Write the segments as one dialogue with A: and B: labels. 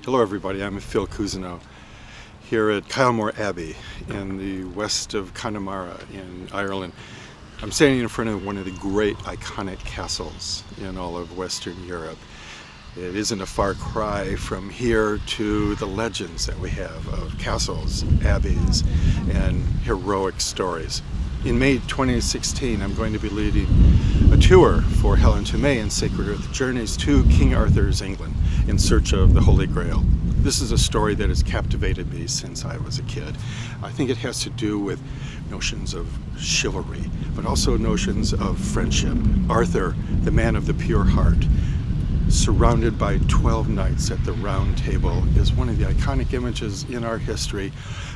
A: Hello everybody, I'm Phil Cousineau here at Kylemore Abbey in the west of Connemara in Ireland. I'm standing in front of one of the great iconic castles in all of Western Europe. It isn't a far cry from here to the legends that we have of castles, abbeys, and heroic stories. In May 2016, I'm going to be leading a tour for Helen to May and Sacred Earth Journeys to King Arthur's England in search of the Holy Grail. This is a story that has captivated me since I was a kid. I think it has to do with notions of chivalry, but also notions of friendship. Arthur, the man of the pure heart, surrounded by 12 knights at the round table, is one of the iconic images in our history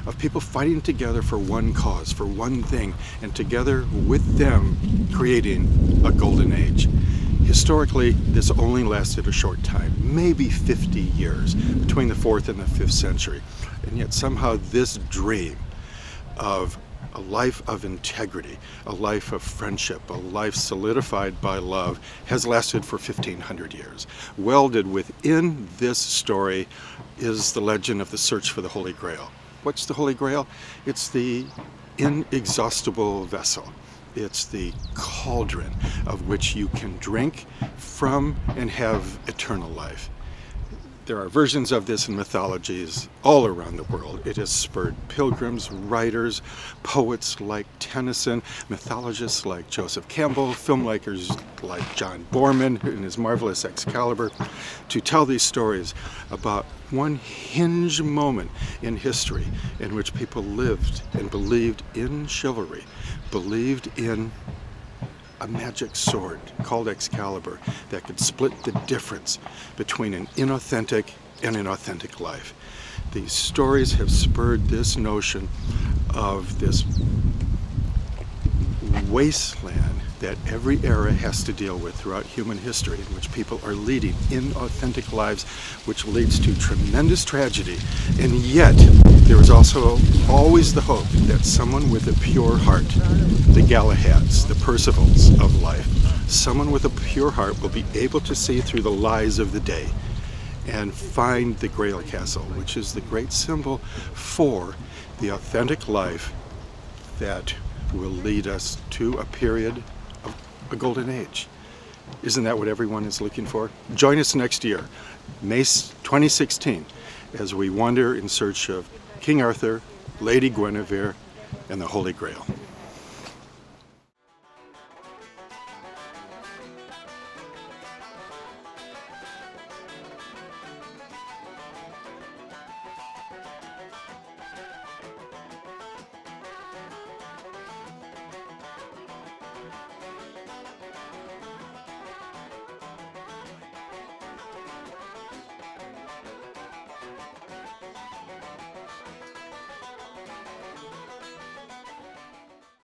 A: of people fighting together for one cause, for one thing, and together with them creating a golden age. Historically, this only lasted a short time, maybe 50 years, between the 4th and the 5th century. And yet somehow this dream of a life of integrity, a life of friendship, a life solidified by love has lasted for 1,500 years. Welded within this story is the legend of the search for the Holy Grail. What's the Holy Grail? It's the inexhaustible vessel. It's the cauldron of which you can drink from and have eternal life. There are versions of this in mythologies all around the world. It has spurred pilgrims, writers, poets like Tennyson, mythologists like Joseph Campbell, filmmakers like John Boorman in his marvelous Excalibur, to tell these stories about one hinge moment in history in which people lived and believed in chivalry, believed in a magic sword called Excalibur that could split the difference between an inauthentic and an authentic life. These stories have spurred this notion of this wasteland that every era has to deal with throughout human history, in which people are leading inauthentic lives, which leads to tremendous tragedy. And yet, there is also always the hope that someone with a pure heart, the Galahads, the Percivals of life, someone with a pure heart will be able to see through the lies of the day and find the Grail Castle, which is the great symbol for the authentic life that will lead us to a period of a golden age. Isn't that what everyone is looking for? Join us next year, May 2016, as we wander in search of King Arthur, Lady Guinevere, and the Holy Grail.